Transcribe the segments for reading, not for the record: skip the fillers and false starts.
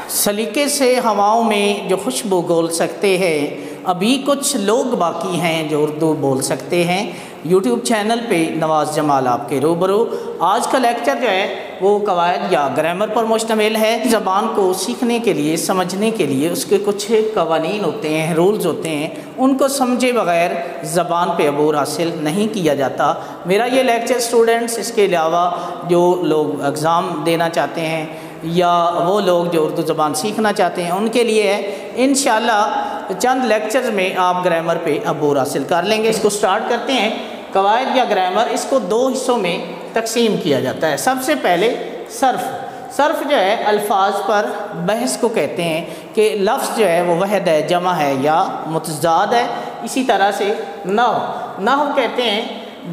سلیقے سے ہواؤں میں جو خوشبو گھول سکتے ہیں، ابھی کچھ لوگ باقی ہیں جو اردو بول سکتے ہیں۔ یوٹیوب چینل پہ نواز جمال آپ کے روبرو۔ آج کا لیکچر جو ہے وہ قواعد یا گرامر پر مشتمل ہے۔ زبان کو سیکھنے کے لیے، سمجھنے کے لیے اس کے کچھ قوانین ہوتے ہیں، رولز ہوتے ہیں، ان کو سمجھے بغیر زبان پہ عبور حاصل نہیں کیا جاتا۔ میرا یہ لیکچر اسٹوڈنٹس، اس کے علاوہ جو لوگ اگزام دینا چاہتے ہیں یا وہ لوگ جو اردو زبان سیکھنا چاہتے ہیں ان کے لیے ہے۔ انشاءاللہ چند لیکچرز میں آپ گرامر پہ عبور حاصل کر لیں گے۔ اس کو سٹارٹ کرتے ہیں۔ قواعد یا گرامر، اس کو دو حصوں میں تقسیم کیا جاتا ہے۔ سب سے پہلے صرف۔ صرف جو ہے الفاظ پر بحث کو کہتے ہیں کہ لفظ جو ہے وہ واحد ہے، جمع ہے یا متضاد ہے۔ اسی طرح سے نحو۔ نحو کہتے ہیں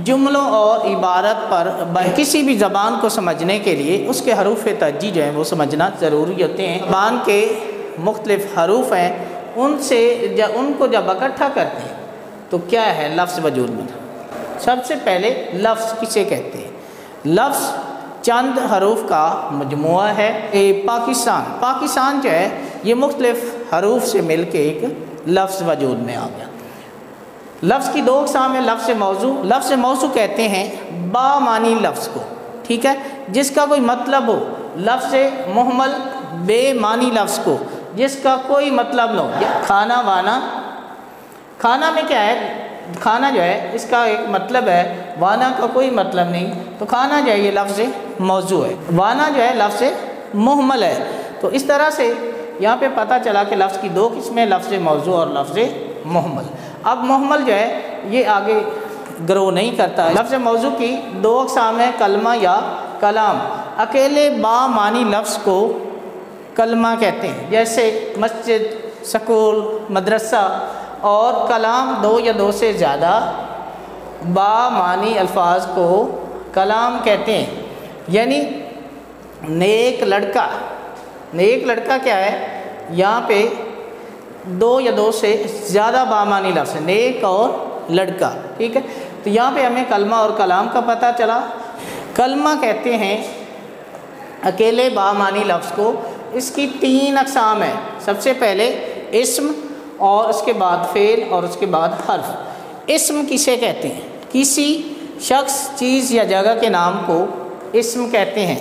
جملوں اور عبارت پر کسی بھی زبان کو سمجھنے کے لیے اس کے حروف ترجیح جو ہیں وہ سمجھنا ضروری ہوتے ہیں۔ زبان کے مختلف حروف ہیں، ان کو جب اکٹھا کرتے ہیں تو کیا ہے لفظ وجود میں۔ سب سے پہلے لفظ کسے کہتے ہیں؟ لفظ چند حروف کا مجموعہ ہے۔ پاکستان۔ پاکستان جو ہے یہ مختلف حروف سے مل کے ایک لفظ وجود میں آ گیا۔ لفظ کی دو اقسام ہیں، لفظ موضوع۔ لفظ موضوع کہتے ہیں بامعنی لفظ کو، ٹھیک ہے، جس کا کوئی مطلب ہو۔ لفظ محمل بے معنی لفظ کو، جس کا کوئی مطلب نہ ہو۔ کھانا وانا۔ کھانا میں کیا ہے؟ کھانا جو ہے اس کا ایک مطلب ہے، وانا کا کوئی مطلب نہیں، تو کھانا جو ہے یہ لفظ موضوع ہے۔ وانا جو ہے لفظ محمل ہے۔ تو اس طرح سے یہاں پہ پتہ چلا کہ لفظ کی دو قسمیں، لفظ موضوع اور لفظ محمل۔ اب محمل جو ہے یہ آگے گرو نہیں کرتا۔ لفظ موضوع کی دو اقسام ہیں، کلمہ یا کلام۔ اکیلے بامعنی لفظ کو کلمہ کہتے ہیں، جیسے مسجد، سکول، مدرسہ۔ اور کلام دو یا دو سے زیادہ بامعنی الفاظ کو کلام کہتے ہیں۔ یعنی نیک لڑکا۔ نیک لڑکا کیا ہے؟ یہاں پہ دو یا دو سے زیادہ بامعنی لفظ ہے، نیک اور لڑکا، ٹھیک ہے۔ تو یہاں پہ ہمیں کلمہ اور کلام کا پتہ چلا۔ کلمہ کہتے ہیں اکیلے بامعنی لفظ کو۔ اس کی تین اقسام ہیں۔ سب سے پہلے اسم، اور اس کے بعد فعل، اور اس کے بعد حرف۔ اسم کسے کہتے ہیں؟ کسی شخص، چیز یا جگہ کے نام کو اسم کہتے ہیں۔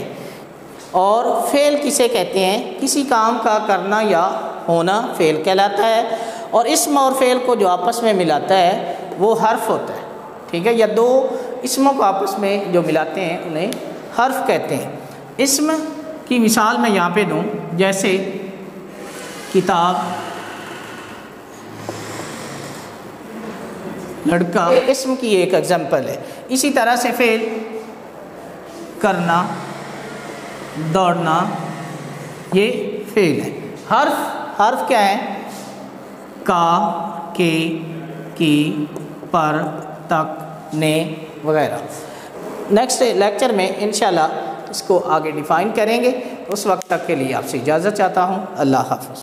اور فعل کسے کہتے ہیں؟ کسی کام کا کرنا یا ہونا فعل کہلاتا ہے۔ اور اسم اور فعل کو جو آپس میں ملاتا ہے وہ حرف ہوتا ہے، ٹھیک ہے، یا دو اسموں کو آپس میں جو ملاتے ہیں انہیں حرف کہتے ہیں۔ اسم کی مثال میں یہاں پہ دوں، جیسے کتاب، لڑکا، اسم کی ایک ایگزامپل ہے۔ اسی طرح سے فعل، کرنا، دوڑنا، یہ فعل ہے۔ حرف کیا ہے؟ کا، کے، کی، پر، تک، نے وغیرہ۔ نیکسٹ لیکچر میں انشاءاللہ اس کو آگے ڈیفائن کریں گے۔ اس وقت تک کے لیے آپ سے اجازت چاہتا ہوں۔ اللہ حافظ۔